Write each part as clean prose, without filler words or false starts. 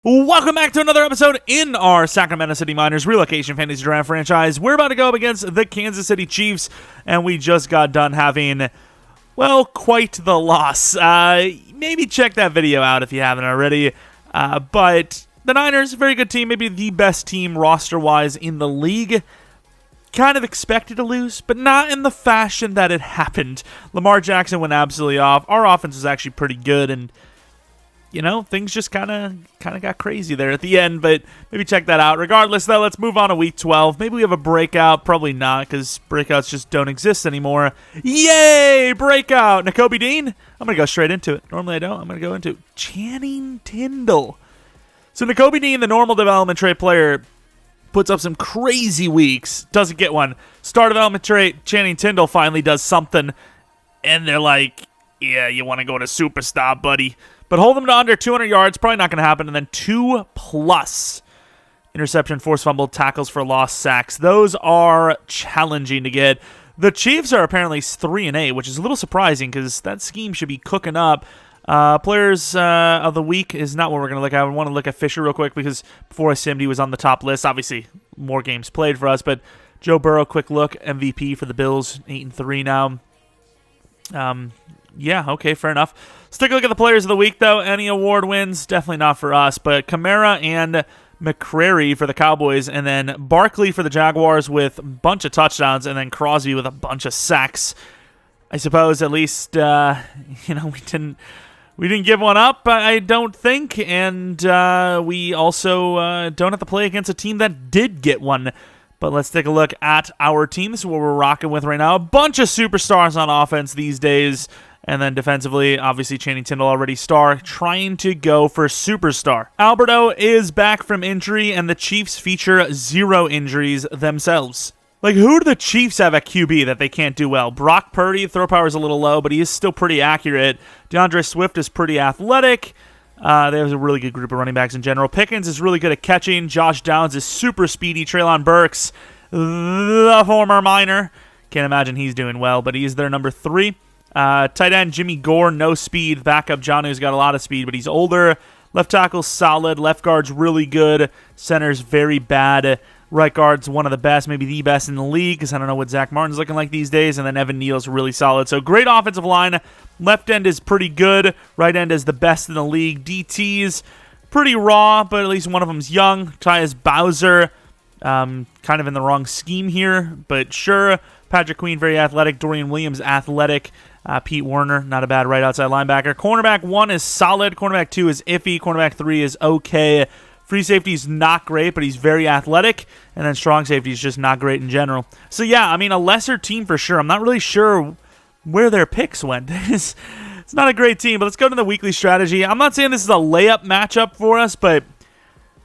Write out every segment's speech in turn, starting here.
Welcome back to another episode in our Sacramento City Miners Relocation Fantasy Draft franchise. We're about to go up against the Kansas City Chiefs, and we just got done having, well, quite the loss. Maybe check that video out if you haven't already. But the Niners, very good team, maybe the best team roster-wise in the league. Kind of expected to lose, but not in the fashion that it happened. Lamar Jackson went absolutely off. Our offense was actually pretty good, and you know, things just kind of got crazy there at the end, but maybe check that out. Regardless, though, let's move on to Week 12. Maybe we have a breakout. Probably not, because breakouts just don't exist anymore. Yay! Breakout! Nakobe Dean? I'm going to go straight into it. Normally I don't. I'm going to go into Channing Tindall. So Nakobe Dean, the normal development trait player, puts up some crazy weeks. Doesn't get one. Star development trait, Channing Tindall finally does something, and they're like, yeah, you want to go to superstar, buddy. But hold them to under 200 yards, probably not going to happen. And then 2+ interception, forced fumble, tackles for loss, sacks. Those are challenging to get. The Chiefs are apparently 3-8, which is a little surprising because that scheme should be cooking up. Players of the week is not what we're going to look at. I want to look at Fisher real quick because before I simmed, he was on the top list. Obviously, more games played for us. But Joe Burrow, quick look, MVP for the Bills, 8-3 now. Yeah, okay, fair enough. Let's take a look at the players of the week, though. Any award wins, definitely not for us. But Kamara and McCrary for the Cowboys, and then Barkley for the Jaguars with a bunch of touchdowns, and then Crosby with a bunch of sacks. I suppose at least, we didn't give one up, I don't think. And we also don't have to play against a team that did get one. But let's take a look at our team. This is what we're rocking with right now. A bunch of superstars on offense these days. And then defensively, obviously, Channing Tindall already star, trying to go for superstar. Alberto is back from injury, and the Chiefs feature 0 injuries themselves. Like, who do the Chiefs have at QB that they can't do well? Brock Purdy, throw power is a little low, but he is still pretty accurate. DeAndre Swift is pretty athletic. There's a really good group of running backs in general. Pickens is really good at catching. Josh Downs is super speedy. Treylon Burks, the former Miner. Can't imagine he's doing well, but he's their number 3. Tight end Jimmy Gore, no speed. Backup Johnny's got a lot of speed, but he's older. Left tackle's solid. Left guard's really good. Center's very bad. Right guard's one of the best, maybe the best in the league, because I don't know what Zach Martin's looking like these days. And then Evan Neal's really solid. So great offensive line. Left end is pretty good. Right end is the best in the league. DT's pretty raw, but at least one of them's young. Tyus Bowser, kind of in the wrong scheme here, but sure. Patrick Queen, very athletic. Dorian Williams, athletic. Pete Werner, not a bad right outside linebacker. Cornerback 1 is solid. Cornerback 2 is iffy. Cornerback 3 is okay. Free safety is not great, but he's very athletic. And then strong safety is just not great in general. So yeah, I mean, a lesser team for sure. I'm not really sure where their picks went. It's not a great team, but let's go to the weekly strategy. I'm not saying this is a layup matchup for us, but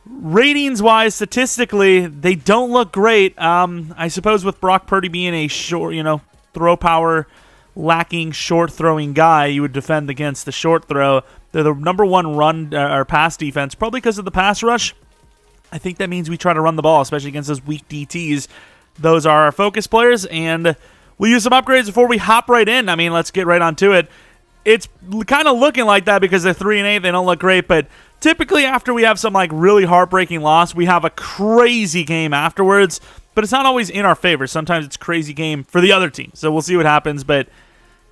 ratings-wise, statistically, they don't look great. I suppose with Brock Purdy being a short, throw power lacking short throwing guy, you would defend against the short throw. They're the number 1 run or pass defense, probably because of the pass rush. I think that means we try to run the ball, especially against those weak DTs. Those are our focus players, and we'll use some upgrades before we hop right in. I mean, let's get right onto it. It's kind of looking like that because they're 3-8. They don't look great, but typically after we have some like really heartbreaking loss, we have a crazy game afterwards, but it's not always in our favor. Sometimes it's a crazy game for the other team, so we'll see what happens, but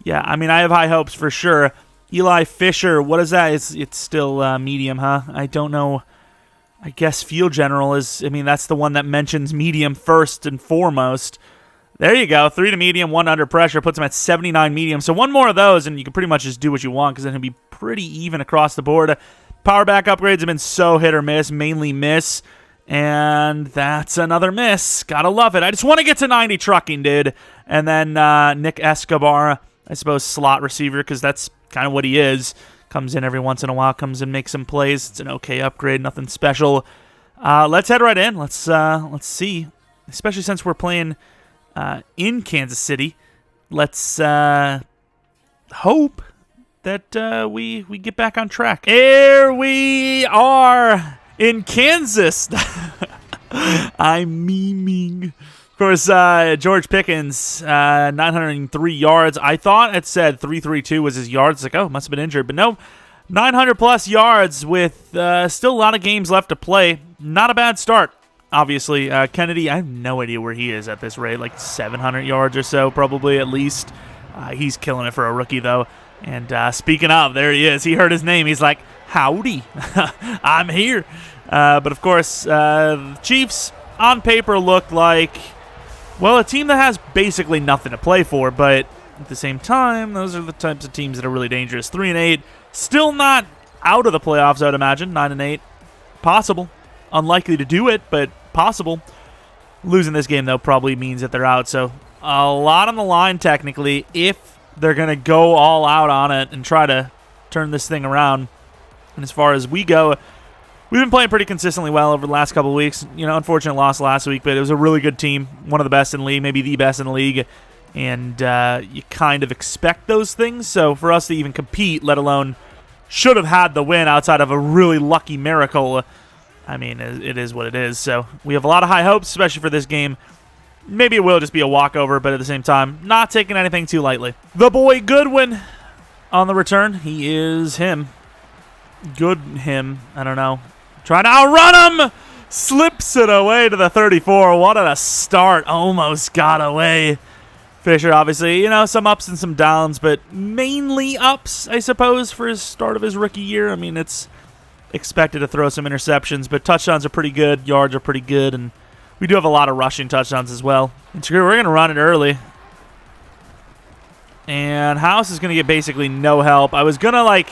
yeah, I mean, I have high hopes for sure. Eli Fisher, what is that? It's still medium, huh? I don't know. I guess Field General is, that's the one that mentions medium first and foremost. There you go. 3 to medium, 1 under pressure. Puts him at 79 medium. So 1 more of those, and you can pretty much just do what you want because then he'll be pretty even across the board. Power back upgrades have been so hit or miss, mainly miss. And that's another miss. Gotta love it. I just want to get to 90 trucking, dude. And then Nick Escobar, I suppose slot receiver, because that's kind of what he is. Comes in every once in a while, comes and makes some plays. It's an okay upgrade, nothing special. Let's head right in. Let's see. Especially since we're playing in Kansas City. Let's hope that we get back on track. Here we are in Kansas. I'm memeing. Of course, George Pickens, 903 yards. I thought it said 332 was his yards. It's like, oh, must have been injured. But no, 900-plus yards with still a lot of games left to play. Not a bad start, obviously. Kennedy, I have no idea where he is at this rate, like 700 yards or so, probably at least. He's killing it for a rookie, though. And speaking of, there he is. He heard his name. He's like, howdy, I'm here. But, of course, the Chiefs, on paper, look like, well, a team that has basically nothing to play for. But at the same time, those are the types of teams that are really dangerous. 3-8, still not out of the playoffs, I would imagine. 9-8, possible. Unlikely to do it, but possible. Losing this game, though, probably means that they're out. So a lot on the line, technically, if they're going to go all out on it and try to turn this thing around. And as far as we go, we've been playing pretty consistently well over the last couple of weeks. You know, unfortunate loss last week, but it was a really good team. One of the best in the league, maybe the best in the league. And you kind of expect those things. So for us to even compete, let alone should have had the win outside of a really lucky miracle, I mean, it is what it is. So we have a lot of high hopes, especially for this game. Maybe it will just be a walkover, but at the same time, not taking anything too lightly. The boy Goodwin on the return. He is him. Good him. I don't know. Trying to outrun him. Slips it away to the 34. What a start. Almost got away. Fisher, obviously, you know, some ups and some downs, but mainly ups, I suppose, for his start of his rookie year. I mean, it's expected to throw some interceptions, but touchdowns are pretty good. Yards are pretty good, and we do have a lot of rushing touchdowns as well. And screw, we're going to run it early. And House is going to get basically no help. I was going to, like,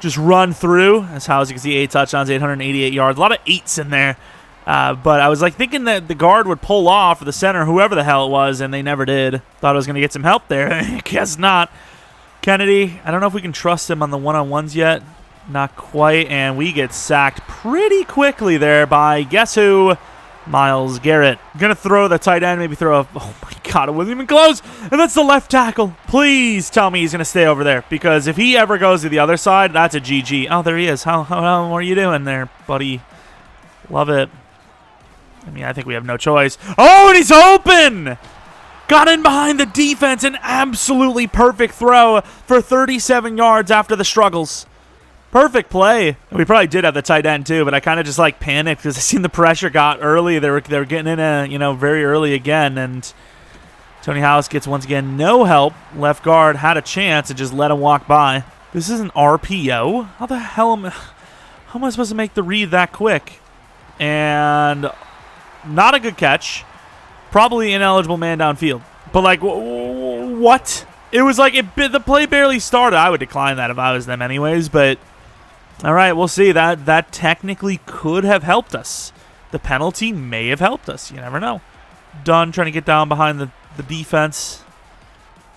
just run through. As House, you can see 8 touchdowns, 888 yards. A lot of 8s in there. But I was, like, thinking that the guard would pull off, or the center, whoever the hell it was, and they never did. Thought I was going to get some help there. Guess not. Kennedy, I don't know if we can trust him on the one-on-ones yet. Not quite. And we get sacked pretty quickly there by, guess who? Myles Garrett. Gonna throw the tight end, maybe throw a... Oh my god, it wasn't even close! And that's the left tackle. Please tell me he's gonna stay over there, because if he ever goes to the other side, that's a GG. Oh, there he is. How are you doing there, buddy? Love it. I mean, I think we have no choice. Oh, and he's open! Got in behind the defense, an absolutely perfect throw for 37 yards after the struggles. Perfect play. We probably did have the tight end too, but I kind of just like panicked because I seen the pressure got early. They were getting in very early again, and Tony House gets once again no help. Left guard had a chance and just let him walk by. This is an RPO. How the hell how am I supposed to make the read that quick? And not a good catch. Probably ineligible man downfield. But like what? It was like the play barely started. I would decline that if I was them anyways, but all right, we'll see. That technically could have helped us. The penalty may have helped us. You never know. Dunn trying to get down behind the defense.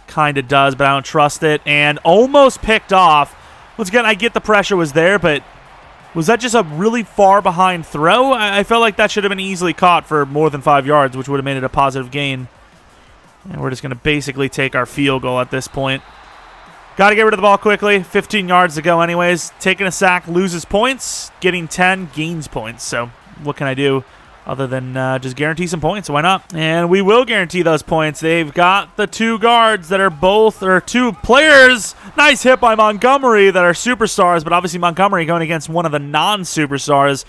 Kind of does, but I don't trust it. And almost picked off. Once again, I get the pressure was there, but was that just a really far behind throw? I felt like that should have been easily caught for more than 5 yards, which would have made it a positive gain. And we're just going to basically take our field goal at this point. Got to get rid of the ball quickly. 15 yards to go anyways. Taking a sack loses points. Getting 10 gains points. So what can I do other than just guarantee some points? Why not? And we will guarantee those points. They've got the 2 guards that are both, or 2 players. Nice hit by Montgomery that are superstars, but obviously Montgomery going against one of the non-superstars.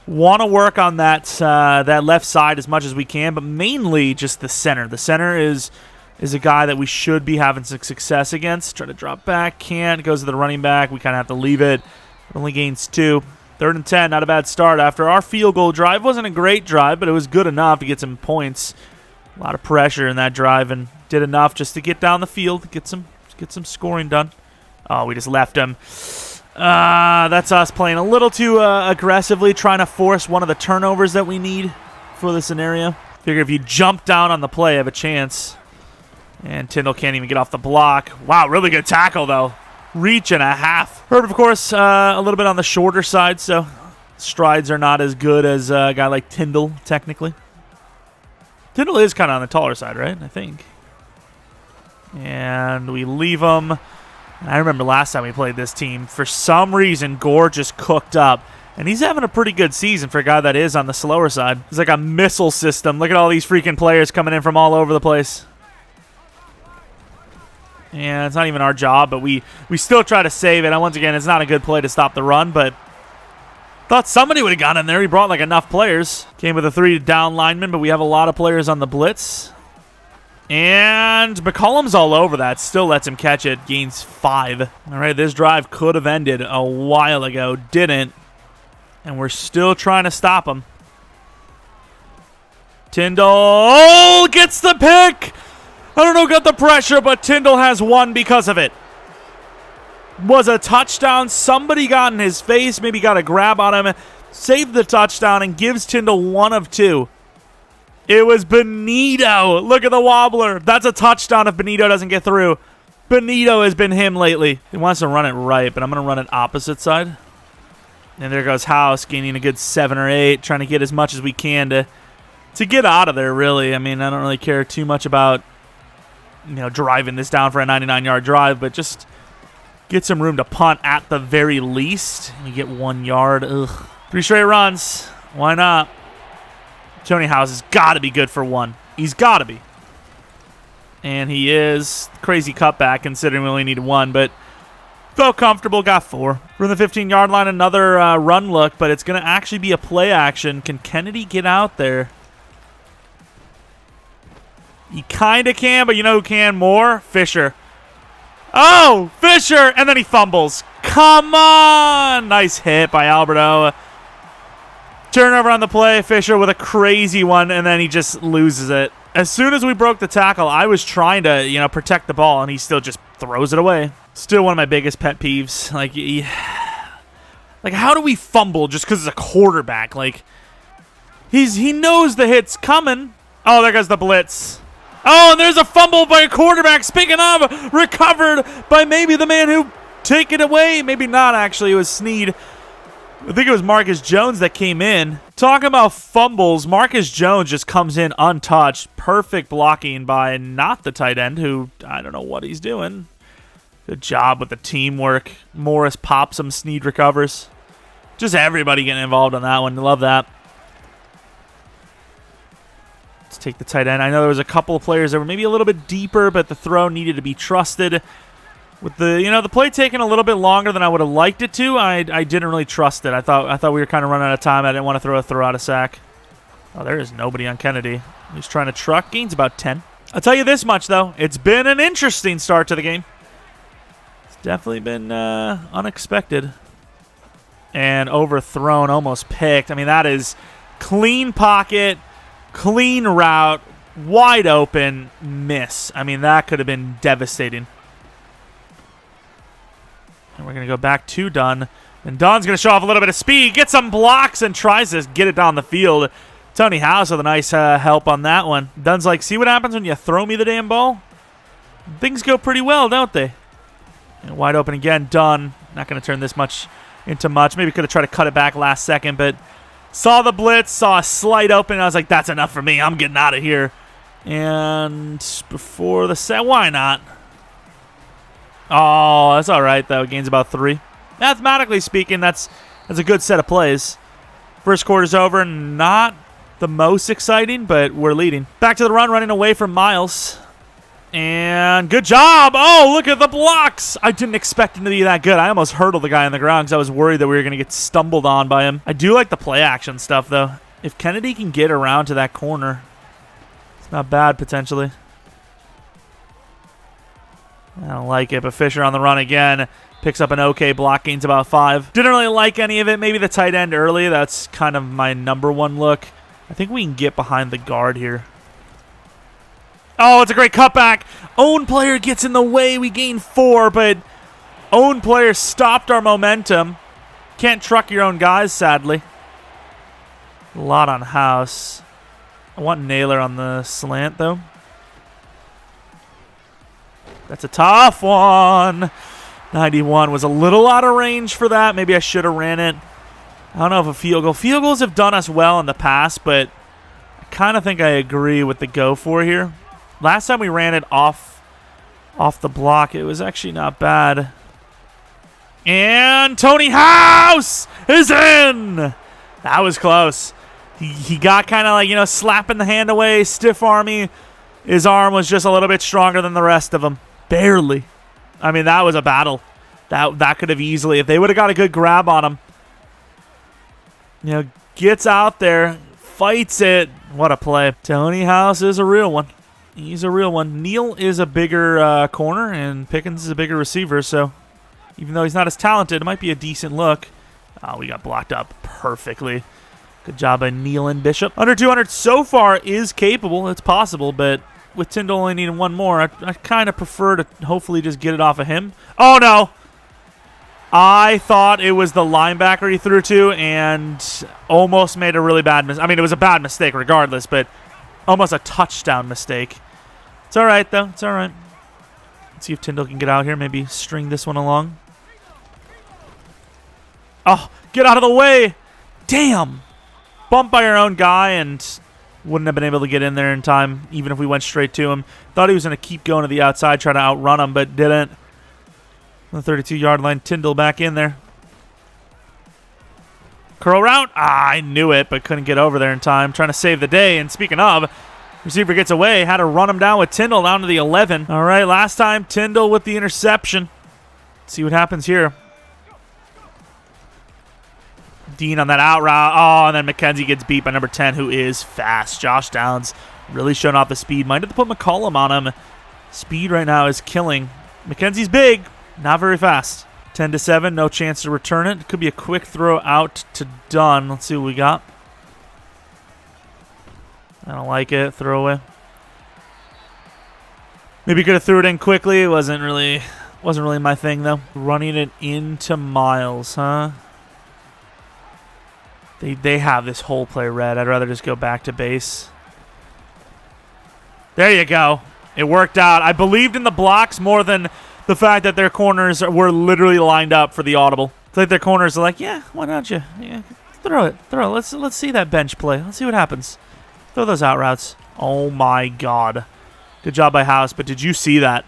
Want to work on that that left side as much as we can, but mainly just the center. The center is a guy that we should be having some success against. Try to drop back, can't. Goes to the running back. We kind of have to leave it. Only gains 2. 3rd and 10, not a bad start after our field goal drive. Wasn't a great drive, but it was good enough to get some points. A lot of pressure in that drive, and did enough just to get down the field, get some scoring done. Oh, we just left him. That's us playing a little too aggressively, trying to force one of the turnovers that we need for the scenario. Figure if you jump down on the play, have a chance. And Tyndall can't even get off the block. Wow, really good tackle, though. Reach and a half. Herb, of course, a little bit on the shorter side, so strides are not as good as a guy like Tyndall, technically. Tyndall is kind of on the taller side, right? I think. And we leave him. I remember last time we played this team, for some reason, Gore just cooked up. And he's having a pretty good season for a guy that is on the slower side. It's like a missile system. Look at all these freaking players coming in from all over the place. And it's not even our job, but we still try to save it. And once again, it's not a good play to stop the run, but thought somebody would have got in there. He brought like enough players. Came with a 3 down lineman, but we have a lot of players on the blitz. And McCollum's all over that. Still lets him catch it. Gains 5. All right, this drive could have ended a while ago. Didn't. And we're still trying to stop him. Tyndall gets the pick. I don't know who got the pressure, but Tyndall has one because of it. Was a touchdown. Somebody got in his face. Maybe got a grab on him. Saved the touchdown and gives Tyndall 1 of 2. It was Benito. Look at the wobbler. That's a touchdown if Benito doesn't get through. Benito has been him lately. He wants to run it right, but I'm going to run it opposite side. And there goes House, gaining a good 7 or 8, trying to get as much as we can to get out of there, really. I mean, I don't really care too much about, driving this down for a 99-yard drive, but just get some room to punt at the very least. We get 1 yard. Ugh. 3 straight runs. Why not? Tony House has got to be good for 1. He's got to be. And he is. Crazy cutback considering we only need 1, but felt comfortable, got 4. We're in the 15-yard line, another run look, but it's going to actually be a play action. Can Kennedy get out there? He kind of can, but you know who can more? Fisher. Oh, Fisher! And then he fumbles. Come on! Nice hit by Alberto. Turnover on the play. Fisher with a crazy one, and then he just loses it. As soon as we broke the tackle, I was trying to, protect the ball, and he still just throws it away. Still one of my biggest pet peeves. Like how do we fumble just because it's a quarterback? Like, he knows the hit's coming. Oh, there goes the blitz. Oh, and there's a fumble by a quarterback. Speaking of, recovered by maybe the man who took it away. Maybe not, actually. It was Snead. I think it was Marcus Jones that came in. Talking about fumbles, Marcus Jones just comes in untouched. Perfect blocking by not the tight end, who I don't know what he's doing. Good job with the teamwork. Morris pops him. Snead recovers. Just everybody getting involved on that one. Love that. Let's take the tight end. I know there was a couple of players that were maybe a little bit deeper, but the throw needed to be trusted. With the play taking a little bit longer than I would have liked it to, I didn't really trust it. I thought we were kind of running out of time. I didn't want to throw out a sack. Oh, there is nobody on Kennedy. He's trying to truck. Gains about 10. I'll tell you this much, though. It's been an interesting start to the game. It's definitely been unexpected. And overthrown, almost picked. I mean, that is clean pocket, clean route, wide open, miss. I mean, that could have been devastating. And we're going to go back to Dunn. And Dunn's going to show off a little bit of speed, get some blocks, and tries to get it down the field. Tony House with a nice help on that one. Dunn's like, see what happens when you throw me the damn ball? Things go pretty well, don't they? And wide open again, Dunn. Not going to turn this much into much. Maybe could have tried to cut it back last second, but saw the blitz, saw a slight open, and I was like, that's enough for me. I'm getting out of here. And before the set, why not? Oh, that's all right, though. Gains about 3. Mathematically speaking, that's a good set of plays. First quarter's over. Not the most exciting, but we're leading. Back to the run, running away from Miles. And good job. Oh, look at the blocks. I didn't expect him to be that good. I almost hurdled the guy on the ground because I was worried that we were going to get stumbled on by him. I do like the play action stuff, though. If Kennedy can get around to that corner, it's not bad, potentially. I don't like it, but Fisher on the run again. Picks up an okay block, gains about 5. Didn't really like any of it. Maybe the tight end early. That's kind of my number one look. I think we can get behind the guard here. Oh, it's a great cutback. Own player gets in the way. We gain 4, but own player stopped our momentum. Can't truck your own guys, sadly. A lot on House. I want Naylor on the slant, though. That's a tough one. 91 was a little out of range for that. Maybe I should have ran it. I don't know if a field goal. Field goals have done us well in the past, but I kind of think I agree with the go for here. Last time we ran it off the block, it was actually not bad. And Tony House is in. That was close. He got kind of like, slapping the hand away, stiff army. His arm was just a little bit stronger than the rest of them. Barely. I mean, that was a battle. That could have easily, if they would have got a good grab on him. You know, gets out there, fights it. What a play. Tony House is a real one. He's a real one. Neal is a bigger corner, and Pickens is a bigger receiver, so even though he's not as talented, it might be a decent look. Oh, we got blocked up perfectly. Good job by Neal and Bishop. Under 200 so far is capable. It's possible, but with Tyndall only needing one more, I kind of prefer to hopefully just get it off of him. Oh, no. I thought it was the linebacker he threw to and almost made a really bad mistake. I mean, it was a bad mistake regardless, but almost a touchdown mistake. It's all right, though. It's all right. Let's see if Tyndall can get out here. Maybe string this one along. Oh, get out of the way. Damn. Bumped by our own guy and wouldn't have been able to get in there in time, even if we went straight to him. Thought he was going to keep going to the outside, try to outrun him, but didn't. On the 32-yard line, Tyndall back in there. Curl route. I knew it, but couldn't get over there in time. Trying to save the day. And speaking of, receiver gets away. Had to run him down with Tyndall down to the 11. All right, last time, Tyndall with the interception. Let's see what happens here. Dean on that out route. Oh, and then McKenzie gets beat by number 10, who is fast. Josh Downs really showing off the speed. Might have to put McCollum on him. Speed right now is killing. McKenzie's big, not very fast. 10-7, no chance to return it. Could be a quick throw out to Dunn. Let's see what we got. I don't like it. Throw away. Maybe could have threw it in quickly. It wasn't really my thing though. Running it into Miles, huh? They have this whole play read. I'd rather just go back to base. There you go. It worked out. I believed in the blocks more than the fact that their corners were literally lined up for the audible. It's like their corners are like, yeah, why don't you? Yeah, throw it. Let's see that bench play. Let's see what happens. Throw those out routes. Oh my God. Good job by House, but did you see that?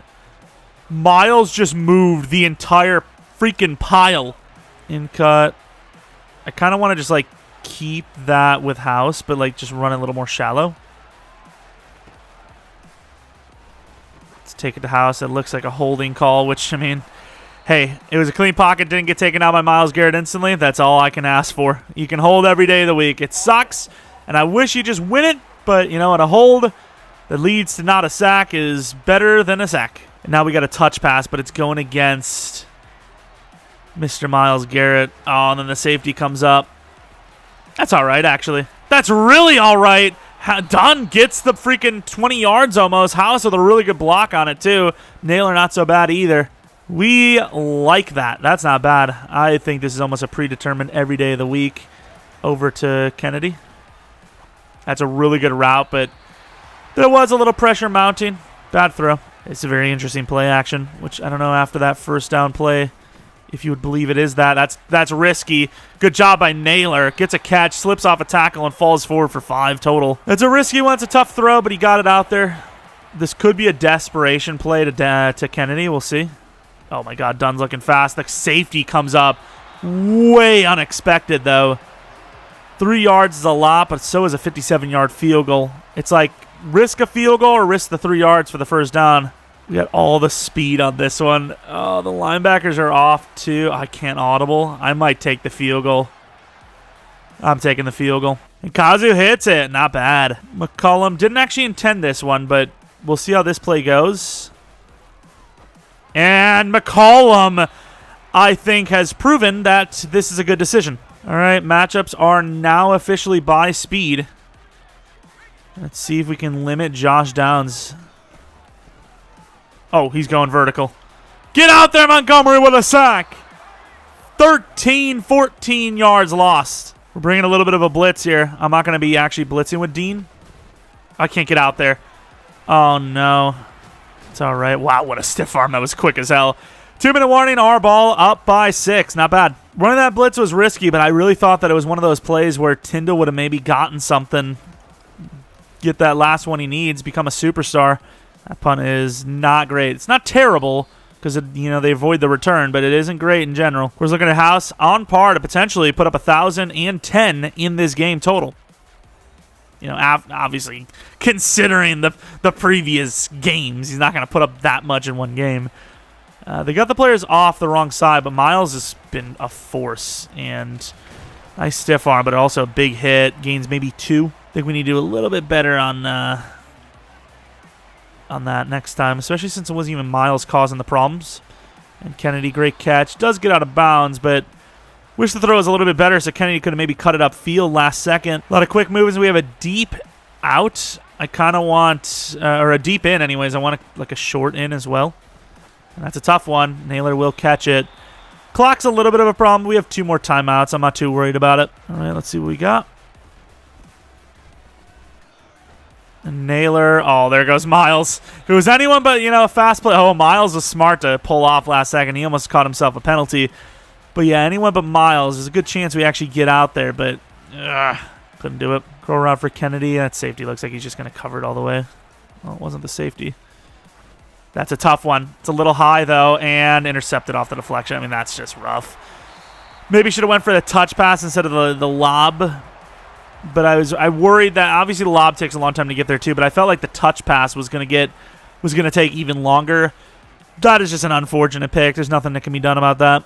Miles just moved the entire freaking pile. In cut. I kind of want to just like keep that with House, but like just run a little more shallow. Let's take it to House. It looks like a holding call, which, I mean, hey, it was a clean pocket. Didn't get taken out by Myles Garrett instantly. That's all I can ask for. You can hold every day of the week. It sucks, and I wish you just win it, but, you know what, a hold that leads to not a sack is better than a sack. And now we got a touch pass, but it's going against Mr. Myles Garrett. Oh, and then the safety comes up. That's all right, actually. That's really all right. Dunn gets the freaking 20 yards almost. House with a really good block on it, too. Naylor not so bad either. We like that. That's not bad. I think this is almost a predetermined every day of the week. Over to Kennedy. That's a really good route, but there was a little pressure mounting. Bad throw. It's a very interesting play action, which I don't know after that first down play if you would believe it is that. That's risky. Good job by Naylor. Gets a catch, slips off a tackle, and falls forward for 5 total. It's a risky one. It's a tough throw, but he got it out there. This could be a desperation play to Kennedy. We'll see. Oh, my God. Dunn's looking fast. The safety comes up. Way unexpected, though. 3 yards is a lot, but so is a 57-yard field goal. It's like risk a field goal or risk the 3 yards for the first down. We got all the speed on this one. Oh, the linebackers are off, too. I can't audible. I might take the field goal. I'm taking the field goal. And Kazu hits it. Not bad. McCollum didn't actually intend this one, but we'll see how this play goes. And McCollum, I think, has proven that this is a good decision. All right, matchups are now officially by speed. Let's see if we can limit Josh Downs. Oh, he's going vertical. Get out there, Montgomery, with a sack. 14 yards lost. We're bringing a little bit of a blitz here. I'm not going to be actually blitzing with Dean. I can't get out there. Oh, no. It's all right. Wow, what a stiff arm. That was quick as hell. 2-minute warning, our ball up by 6. Not bad. Running that blitz was risky, but I really thought that it was one of those plays where Tyndall would have maybe gotten something. Get that last one he needs, become a superstar. That punt is not great. It's not terrible because, they avoid the return, but it isn't great in general. We're looking at House on par to potentially put up 1,010 in this game total. You know, obviously, considering the previous games, he's not going to put up that much in one game. They got the players off the wrong side, but Miles has been a force. And nice stiff arm, but also a big hit. Gains maybe 2. I think we need to do a little bit better on that next time, especially since it wasn't even Miles causing the problems. And Kennedy, great catch. Does get out of bounds, but wish the throw was a little bit better, so Kennedy could have maybe cut it upfield last second. A lot of quick moves. We have a deep out. I kind of want, or a deep in anyways. I want like a short in as well. And that's a tough one. Naylor will catch it. Clock's a little bit of a problem. We have 2 more timeouts. I'm not too worried about it. All right, let's see what we got. And Naylor. Oh, there goes Miles. If it was anyone but, a fast play. Oh, Miles was smart to pull off last second. He almost caught himself a penalty. But yeah, anyone but Miles. There's a good chance we actually get out there, but couldn't do it. Curl around for Kennedy. That safety looks like he's just going to cover it all the way. Well, it wasn't the safety. That's a tough one. It's a little high, though, and intercepted off the deflection. I mean, that's just rough. Maybe should have went for the touch pass instead of the lob. But I worried that obviously the lob takes a long time to get there too. But I felt like the touch pass was going to take even longer. That is just an unfortunate pick. There's nothing that can be done about that.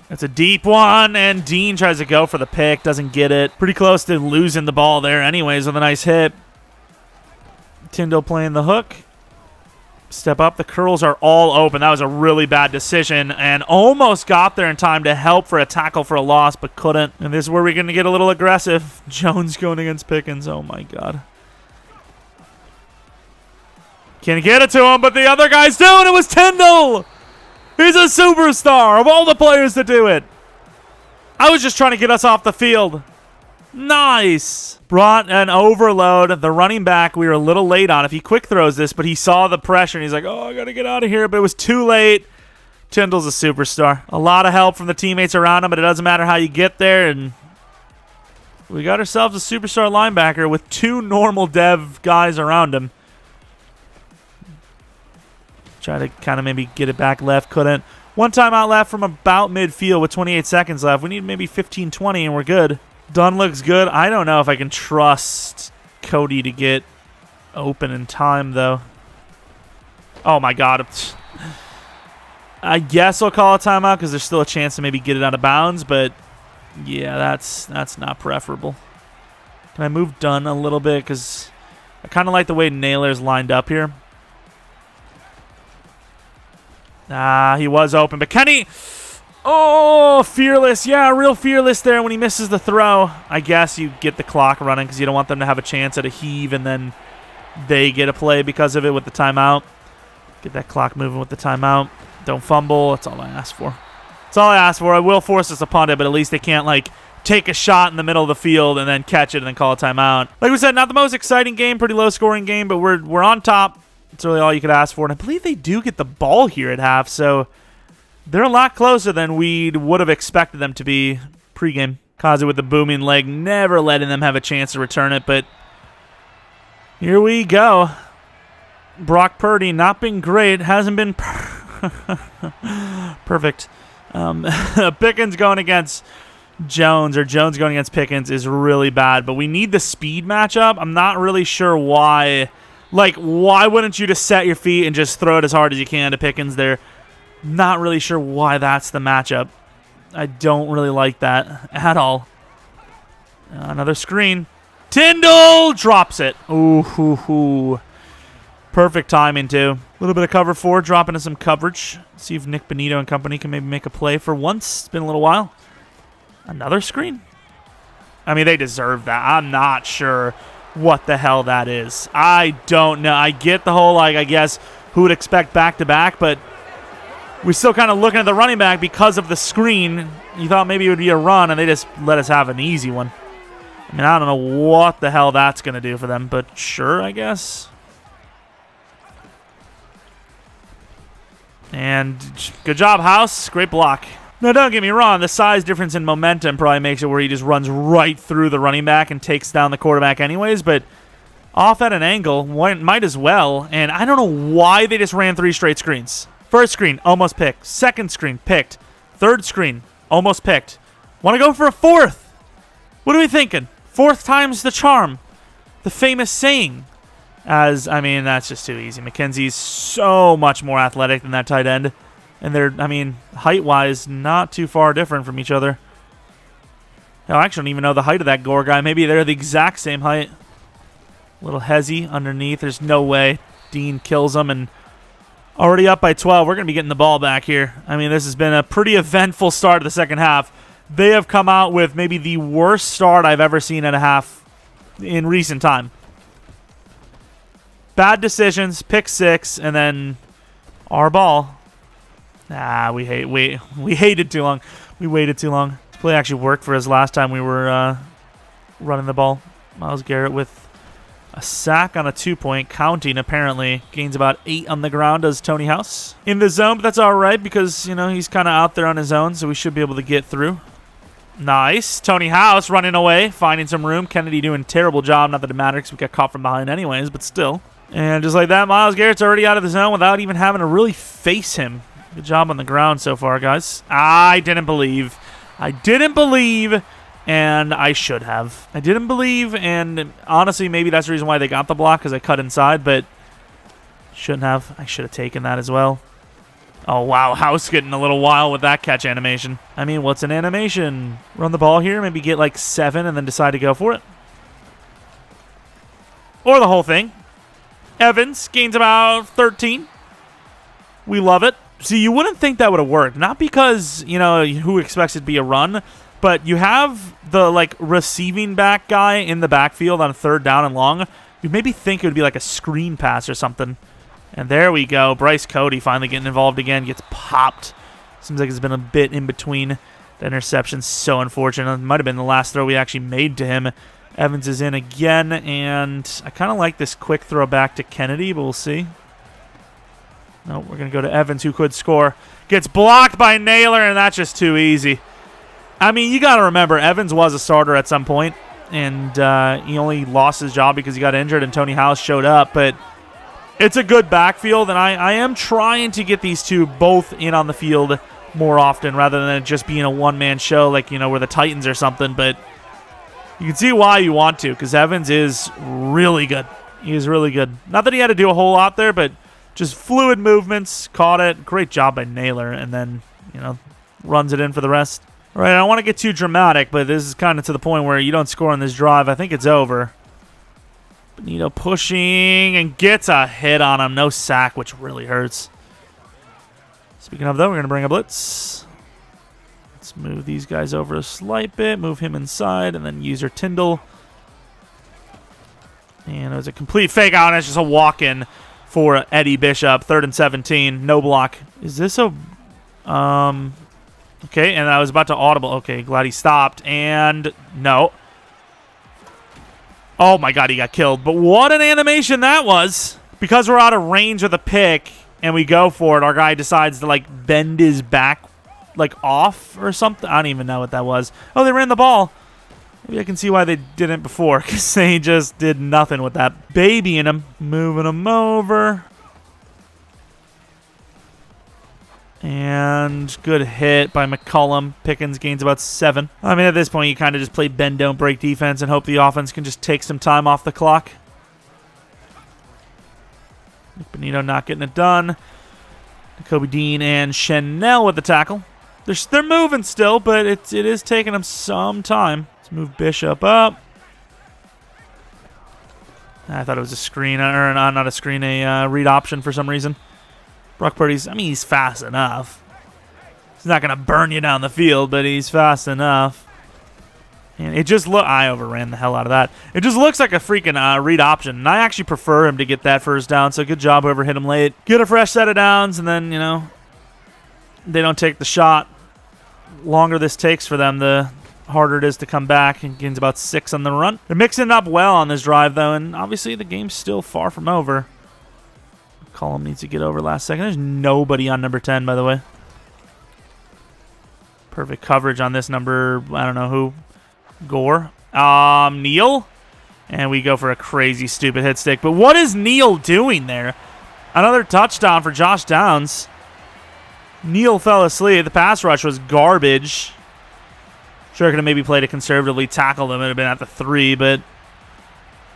It's a deep one, and Dean tries to go for the pick, doesn't get it. Pretty close to losing the ball there anyways with a nice hit. Tyndall playing the hook. Step up. The curls are all open. That was a really bad decision, and almost got there in time to help for a tackle for a loss, but couldn't. And this is where we're going to get a little aggressive. Jones going against Pickens. Oh, my God. Can't get it to him, but the other guy's doing it. It was Tyndall. He's a superstar of all the players to do it. I was just trying to get us off the field. Nice. Brought an overload. The running back we were a little late on. If he quick throws this, but he saw the pressure, and he's like, oh, I got to get out of here. But it was too late. Tyndall's a superstar. A lot of help from the teammates around him, but it doesn't matter how you get there. And we got ourselves a superstar linebacker with 2 normal dev guys around him. Try to kind of maybe get it back left. Couldn't. 1 timeout left from about midfield with 28 seconds left. We need maybe 15, 20, and we're good. Dunn looks good. I don't know if I can trust Cody to get open in time, though. Oh, my God. I guess I'll call a timeout because there's still a chance to maybe get it out of bounds, but, yeah, that's not preferable. Can I move Dunn a little bit? Because I kind of like the way Naylor's lined up here. He was open. But Kenny, oh, fearless. Yeah, real fearless there when he misses the throw. I guess you get the clock running because you don't want them to have a chance at a heave and then they get a play because of it with the timeout. Get that clock moving with the timeout. Don't fumble. That's all I ask for. That's all I ask for. I will force us to punt it, but at least they can't, take a shot in the middle of the field and then catch it and then call a timeout. Like we said, not the most exciting game, pretty low-scoring game, but we're on top. That's really all you could ask for. And I believe they do get the ball here at half, so they're a lot closer than we would have expected them to be pregame. Kazi with the booming leg, never letting them have a chance to return it, but here we go. Brock Purdy not been great. Hasn't been perfect. Pickens going against Jones, or Jones going against Pickens, is really bad, but we need the speed matchup. I'm not really sure why. Why wouldn't you just set your feet and just throw it as hard as you can to Pickens there? Not really sure why that's the matchup. I don't really like that at all. Another screen. Tyndall drops it. Ooh. Perfect timing, too. A little bit of cover 4, drop into some coverage. See if Nick Benito and company can maybe make a play for once. It's been a little while. Another screen. I mean, they deserve that. I'm not sure what the hell that is. I don't know. I get the whole, I guess, who would expect back-to-back, but we're still kind of looking at the running back because of the screen. You thought maybe it would be a run, and they just let us have an easy one. I mean, I don't know what the hell that's going to do for them, but sure, I guess. And good job, House. Great block. Now, don't get me wrong. The size difference in momentum probably makes it where he just runs right through the running back and takes down the quarterback anyways, but off at an angle, might as well. And I don't know why they just ran 3 straight screens. First screen, almost picked. Second screen, picked. Third screen, almost picked. Want to go for a fourth. What are we thinking? 4th time's the charm. The famous saying. I mean, that's just too easy. McKenzie's so much more athletic than that tight end. And they're, I mean, height-wise, not too far different from each other. Hell, I actually don't even know the height of that Gore guy. Maybe they're the exact same height. Little hezzy underneath. There's no way. Dean kills him, and already up by 12. We're going to be getting the ball back here. I mean, this has been a pretty eventful start to the second half. They have come out with maybe the worst start I've ever seen at a half in recent time. Bad decisions, pick 6, and then our ball. We hated too long. We waited too long. This play actually worked for us last time we were running the ball. Myles Garrett with a sack on a 2-point, counting apparently. Gains about 8 on the ground, does Tony House. In the zone, but that's all right because, you know, he's kind of out there on his own, so we should be able to get through. Nice. Tony House running away, finding some room. Kennedy doing a terrible job. Not that it matters because we got caught from behind anyways, but still. And just like that, Myles Garrett's already out of the zone without even having to really face him. Good job on the ground so far, guys. I didn't believe, and I should have. I didn't believe, and honestly, maybe that's the reason why they got the block, because I cut inside, but shouldn't have. I should have taken that as well. Oh, wow. House getting a little wild with that catch animation. I mean, what's an animation? Run the ball here, maybe get like 7 and then decide to go for it. Or the whole thing. Evans gains about 13. We love it. See, you wouldn't think that would have worked. Not because, you know, who expects it to be a run, but you have the, like, receiving back guy in the backfield on 3rd down and long. You'd maybe think it would be like a screen pass or something. And there we go. Bryce Cody finally getting involved again. Gets popped. Seems like it's been a bit in between. The interception's so unfortunate. It might have been the last throw we actually made to him. Evans is in again, and I kind of like this quick throw back to Kennedy, but we'll see. No, we're going to go to Evans, who could score. Gets blocked by Naylor, and that's just too easy. I mean, you got to remember, Evans was a starter at some point, and he only lost his job because he got injured and Tony House showed up, but it's a good backfield, and I am trying to get these two both in on the field more often rather than it just being a one-man show like, you know, we're the Titans or something, but you can see why you want to, because Evans is really good. He is really good. Not that he had to do a whole lot there, but just fluid movements, caught it. Great job by Naylor, and then, you know, runs it in for the rest. All right, I don't want to get too dramatic, but this is kind of to the point where you don't score on this drive. I think it's over. Benito pushing and gets a hit on him. No sack, which really hurts. Speaking of, though, we're going to bring a blitz. Let's move these guys over a slight bit, move him inside, and then user Tyndall. And it was a complete fake out, and it's just a walk-in for Eddie Bishop. 3rd and 17, no block. Is this a... Okay, and I was about to audible. Okay, glad he stopped, and no. Oh my god, he got killed. But what an animation that was. Because we're out of range of the pick, and we go for it, our guy decides to, like, bend his back, like, off or something. I don't even know what that was. Oh, they ran the ball. Maybe I can see why they didn't before, because they just did nothing with that baby in him. Moving him over. And good hit by McCollum. Pickens gains about 7. I mean, at this point, you kind of just play bend, don't break defense and hope the offense can just take some time off the clock. Benito not getting it done. Kobe Dean and Chanel with the tackle. They're moving still, but it is taking them some time. Let's move Bishop up. I thought it was a screen, or not a screen, a read option for some reason. Brock Purdy's, I mean, he's fast enough. He's not going to burn you down the field, but he's fast enough. And it just I overran the hell out of that. It just looks like a freaking read option. And I actually prefer him to get that first down, so good job whoever hit him late. Get a fresh set of downs, and then, you know, they don't take the shot. Longer this takes for them, the harder it is to come back. And gains about 6 on the run. They're mixing up well on this drive, though, and obviously the game's still far from over. Column needs to get over last second. There's nobody on number 10, by the way. Perfect coverage on this number, I don't know who. Gore. Neal. And we go for a crazy, stupid hit stick. But what is Neal doing there? Another touchdown for Josh Downs. Neal fell asleep. The pass rush was garbage. Sure, could have maybe played it conservatively, tackled him. It would have been at the 3, but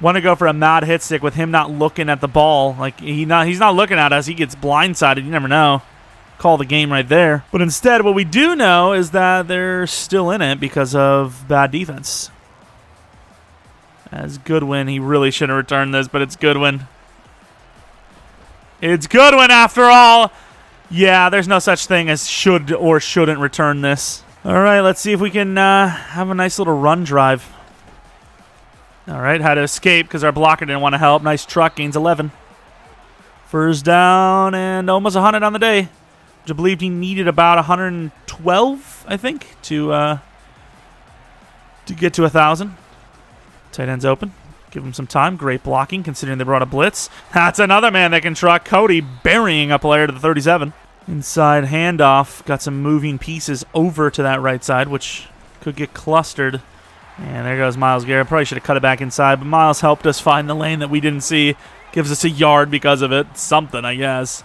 want to go for a mad hit stick with him not looking at the ball. Like, he's not looking at us. He gets blindsided. You never know. Call the game right there. But instead, what we do know is that they're still in it because of bad defense. As Goodwin, he really shouldn't return this, but it's Goodwin. It's Goodwin after all. Yeah, there's no such thing as should or shouldn't return this. All right, let's see if we can have a nice little run drive. All right, had to escape because our blocker didn't want to help. Nice truck, gains 11. First down and almost 100 on the day. I believed he needed about 112, I think, to get to 1,000. Tight end's open. Give him some time. Great blocking considering they brought a blitz. That's another man that can truck. Cody burying a player to the 37. Inside handoff. Got some moving pieces over to that right side, which could get clustered. And there goes Myles Garrett. Probably should have cut it back inside, but Myles helped us find the lane that we didn't see. Gives us a yard because of it. Something, I guess.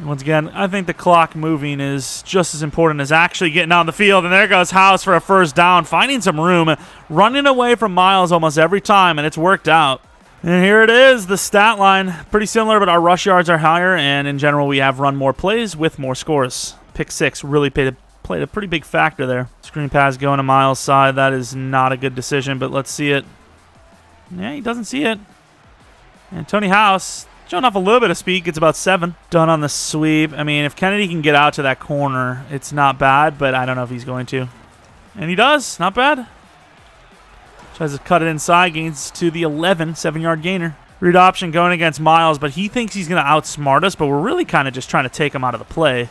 Once again, I think the clock moving is just as important as actually getting on the field. And there goes House for a first down, finding some room, running away from Myles almost every time, and it's worked out. And here it is, the stat line. Pretty similar, but our rush yards are higher, and in general, we have run more plays with more scores. Pick 6 really played a pretty big factor there. Screen pass going to Myles' side. That is not a good decision, but let's see it. Yeah, he doesn't see it. And Tony House, showing off a little bit of speed, gets about 7. Done on the sweep. I mean, if Kennedy can get out to that corner, it's not bad, but I don't know if he's going to. And he does. Not bad. Tries to cut it inside, gains to the 11, 7-yard gainer. Read option going against Myles, but he thinks he's going to outsmart us, but we're really kind of just trying to take him out of the play.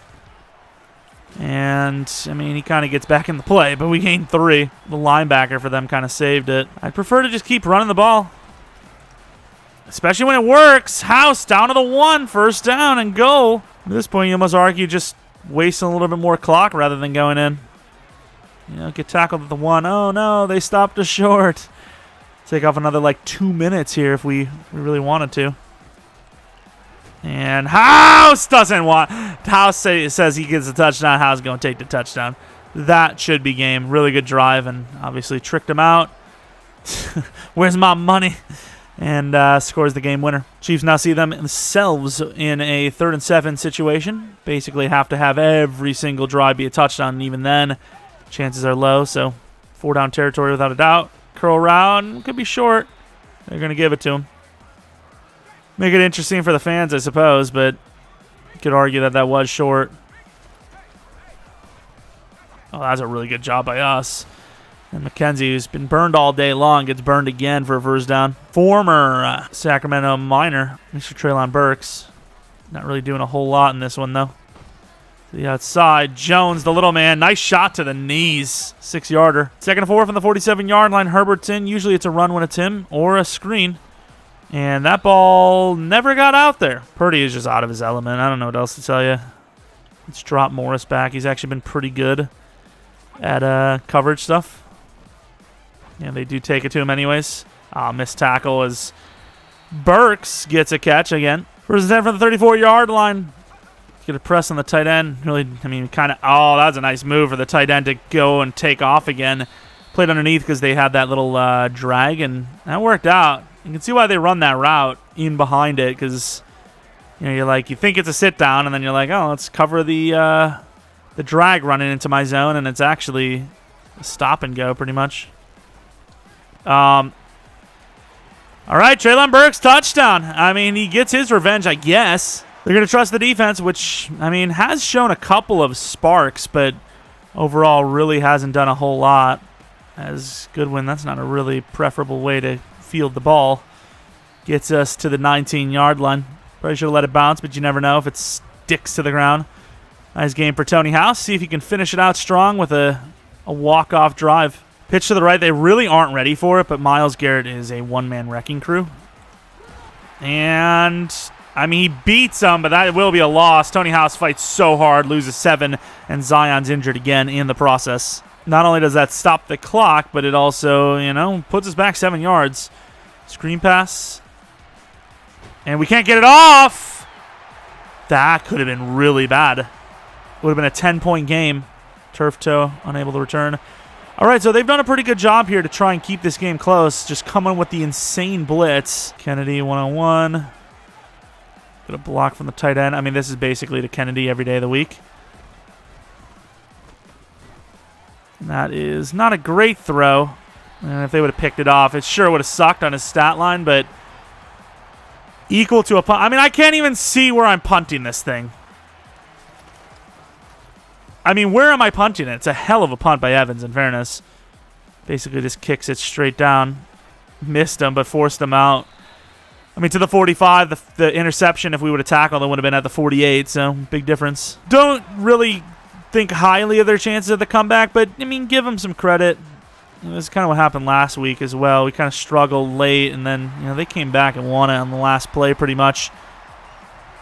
And, I mean, he kind of gets back in the play, but we gained 3. The linebacker for them kind of saved it. I'd prefer to just keep running the ball. Especially when it works. House down to the 1, first down and go. At this point, you almost argue just wasting a little bit more clock rather than going in. You know, get tackled at the 1. Oh, no, they stopped us short. Take off another, like, 2 minutes here if we really wanted to. And House doesn't want. House says he gets a touchdown. House going to take the touchdown. That should be game. Really good drive and obviously tricked him out. Where's my money? And scores the game winner. Chiefs now see themselves in a 3rd and 7 situation. Basically have to have every single drive be a touchdown, and even then, chances are low. So 4-down territory without a doubt. Curl route, could be short. They're going to give it to him. Make it interesting for the fans, I suppose, but you could argue that that was short. Oh, that's a really good job by us. And McKenzie, who's been burned all day long, gets burned again for a first down. Former Sacramento Miner, Mr. Treylon Burks. Not really doing a whole lot in this one, though. To the outside, Jones, the little man. Nice shot to the knees. 6-yarder. 2nd and 4 from the 47-yard line. Herbert's in. Usually it's a run when it's him or a screen. And that ball never got out there. Purdy is just out of his element. I don't know what else to tell you. Let's drop Morris back. He's actually been pretty good at coverage stuff. Yeah, they do take it to him anyways. Missed tackle as Burks gets a catch again. First and 10 from the 34-yard line. Get a press on the tight end. Really, I mean, kind of. Oh, that was a nice move for the tight end to go and take off again. Played underneath because they had that little drag, and that worked out. You can see why they run that route in behind it because you think it's a sit down, and then you're like, oh, let's cover the drag running into my zone, and it's actually a stop and go pretty much. All right, Treylon Burks, touchdown. I mean, he gets his revenge, I guess. They're going to trust the defense, which, I mean, has shown a couple of sparks, but overall really hasn't done a whole lot. As Goodwin, that's not a really preferable way to field the ball. Gets us to the 19-yard line. Probably should have let it bounce, but you never know if it sticks to the ground. Nice game for Tony House. See if he can finish it out strong with a walk-off drive. Pitch to the right. They really aren't ready for it, but Myles Garrett is a one-man wrecking crew. And, I mean, he beats them, but that will be a loss. Tony House fights so hard, loses 7, and Zion's injured again in the process. Not only does that stop the clock, but it also, puts us back 7 yards. Screen pass. And we can't get it off. That could have been really bad. Would have been a 10-point game. Turf toe, unable to return. All right, so they've done a pretty good job here to try and keep this game close. Just coming with the insane blitz. Kennedy one-on-one. Got a block from the tight end. I mean, this is basically to Kennedy every day of the week. And that is not a great throw. And if they would have picked it off, it sure would have sucked on his stat line, but equal to a punt. I mean, I can't even see where I'm punting this thing. I mean, where am I punting it? It's a hell of a punt by Evans, in fairness. Basically just kicks it straight down. Missed him, but forced him out. I mean, to the 45, the interception, if we would have tackled, it would have been at the 48, so big difference. Don't really think highly of their chances of the comeback, but, I mean, give them some credit. This is kind of what happened last week as well. We kind of struggled late, and then they came back and won it on the last play pretty much.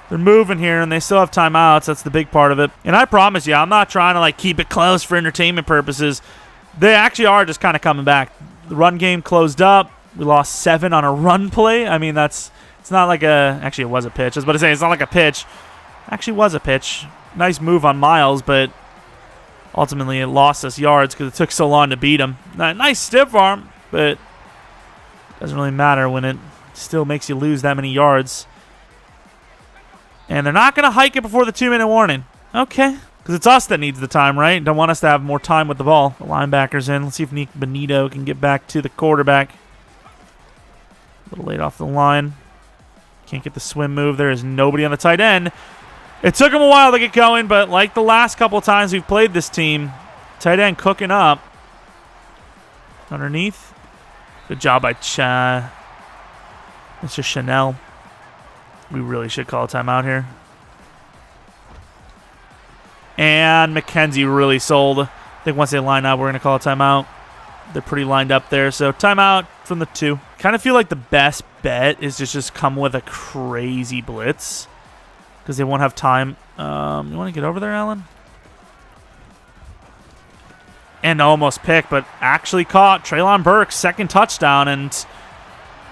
They're moving here, and they still have timeouts. That's the big part of it. And I promise you, I'm not trying to keep it close for entertainment purposes. They actually are just kind of coming back. The run game closed up. We lost 7 on a run play. I mean, it's not like a... Actually, it was a pitch. I was about to say, it's not like a pitch. Actually, was a pitch. Nice move on Miles, but ultimately it lost us yards because it took so long to beat him. Nice stiff arm, but it doesn't really matter when it still makes you lose that many yards. And they're not going to hike it before the 2-minute warning. Okay. Because it's us that needs the time, right? Don't want us to have more time with the ball. The linebacker's in. Let's see if Nick Benito can get back to the quarterback. A little late off the line. Can't get the swim move. There is nobody on the tight end. It took him a while to get going, but like the last couple of times we've played this team, tight end cooking up. Underneath. Good job by Mr. Chanel. We really should call a timeout here. And McKenzie really sold. I think once they line up, we're going to call a timeout. They're pretty lined up there. So timeout from the 2. Kind of feel like the best bet is just come with a crazy blitz. Because they won't have time. You want to get over there, Alan? And almost picked, but actually caught. Treylon Burks, 2nd touchdown. And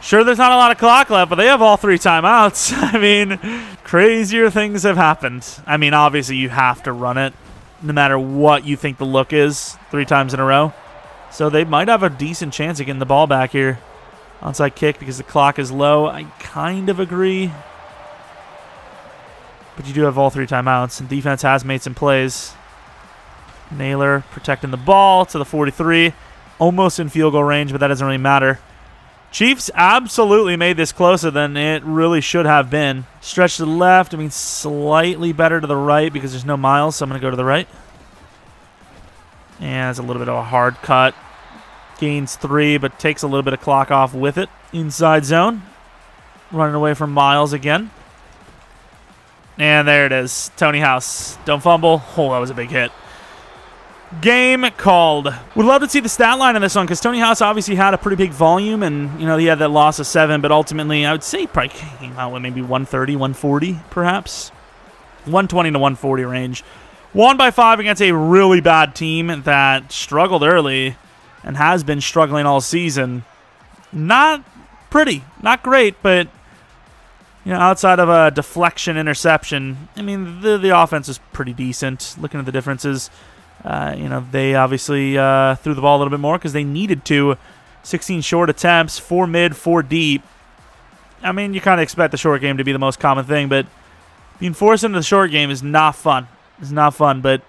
sure, there's not a lot of clock left, but they have all 3 timeouts. I mean, crazier things have happened. I mean, obviously, you have to run it no matter what you think the look is 3 times in a row. So they might have a decent chance of getting the ball back here. Onside kick because the clock is low. I kind of agree. But you do have all 3 timeouts, and defense has made some plays. Naylor protecting the ball to the 43. Almost in field goal range, but that doesn't really matter. Chiefs absolutely made this closer than it really should have been. Stretch to the left. I mean, slightly better to the right because there's no Miles, so I'm going to go to the right. And it's a little bit of a hard cut. Gains 3, but takes a little bit of clock off with it. Inside zone. Running away from Miles again. And there it is. Tony House. Don't fumble. Oh, that was a big hit. Game called. Would love to see the stat line on this one because Tony House obviously had a pretty big volume and, he had that loss of 7, but ultimately I would say he probably came out with maybe 130, 140 perhaps. 120 to 140 range. Won by 5 against a really bad team that struggled early and has been struggling all season. Not pretty. Not great, but outside of a deflection interception, I mean, the offense is pretty decent. Looking at the differences, they obviously threw the ball a little bit more because they needed to. 16 short attempts, 4 mid, 4 deep. I mean, you kind of expect the short game to be the most common thing, but being forced into the short game is not fun. It's not fun, but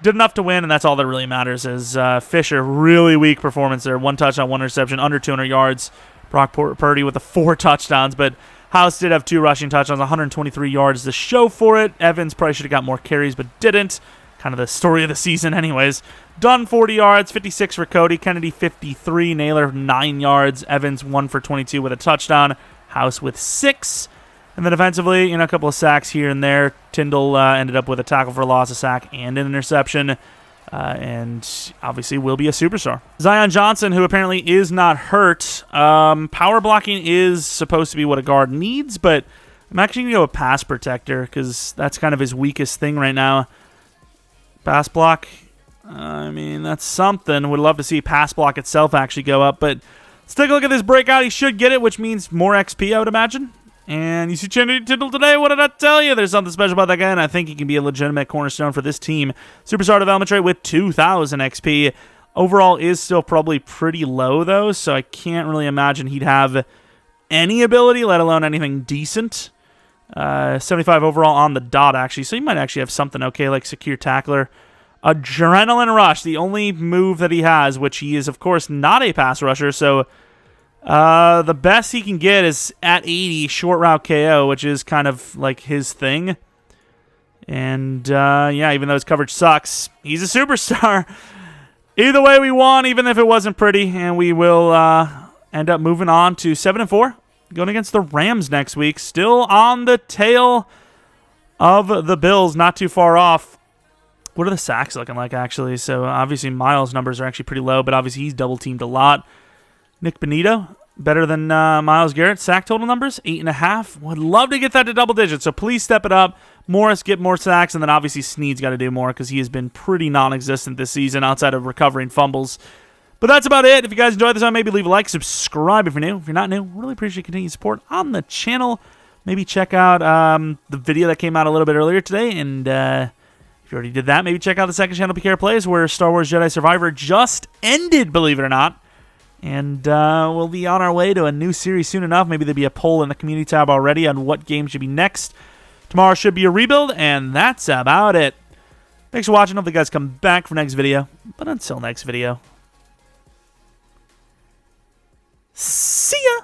did enough to win, and that's all that really matters. Is Fisher, really weak performance there. 1 touchdown, 1 interception, under 200 yards. Brock Purdy with the 4 touchdowns, but House did have 2 rushing touchdowns, 123 yards to show for it. Evans probably should have got more carries, but didn't. Kind of the story of the season anyways. Dunn, 40 yards, 56 for Cody. Kennedy, 53. Naylor, 9 yards. Evans, 1 for 22 with a touchdown. House with 6. And then defensively, a couple of sacks here and there. Tyndall ended up with a tackle for a loss, a sack, and an interception. And obviously will be a superstar. Zion Johnson, who apparently is not hurt. Power blocking is supposed to be what a guard needs, but I'm actually going to go with pass protector because that's kind of his weakest thing right now. Pass block, I mean, that's something. Would love to see pass block itself actually go up, but let's take a look at this breakout. He should get it, which means more XP, I would imagine. And you see Chinny Tittle today, what did I tell you? There's something special about that guy, and I think he can be a legitimate cornerstone for this team. Superstar development trait with 2,000 XP. Overall is still probably pretty low, though, so I can't really imagine he'd have any ability, let alone anything decent. 75 overall on the dot, actually, so he might actually have something okay, like Secure Tackler. Adrenaline Rush, the only move that he has, which he is, of course, not a pass rusher, so the best he can get is at 80 short route KO, which is kind of like his thing. And, yeah, even though his coverage sucks, he's a superstar. Either way we won, even if it wasn't pretty, and we will end up moving on to 7-4, going against the Rams next week. Still on the tail of the Bills, not too far off. What are the sacks looking like, actually? So, obviously, Miles' numbers are actually pretty low, but obviously he's double-teamed a lot. Nick Benito, better than Myles Garrett. Sack total numbers, 8.5. Would love to get that to double digits, so please step it up. Morris, get more sacks, and then obviously Snead's got to do more because he has been pretty non-existent this season outside of recovering fumbles. But that's about it. If you guys enjoyed this one, maybe leave a like, subscribe if you're new. If you're not new, really appreciate continued support on the channel. Maybe check out the video that came out a little bit earlier today, and if you already did that, maybe check out the second channel, PKR Plays, where Star Wars Jedi Survivor just ended, believe it or not. And we'll be on our way to a new series soon enough. Maybe there'll be a poll in the community tab already on what game should be next. Tomorrow should be a rebuild, and that's about it. Thanks for watching. Hope you guys come back for next video. But until next video, see ya!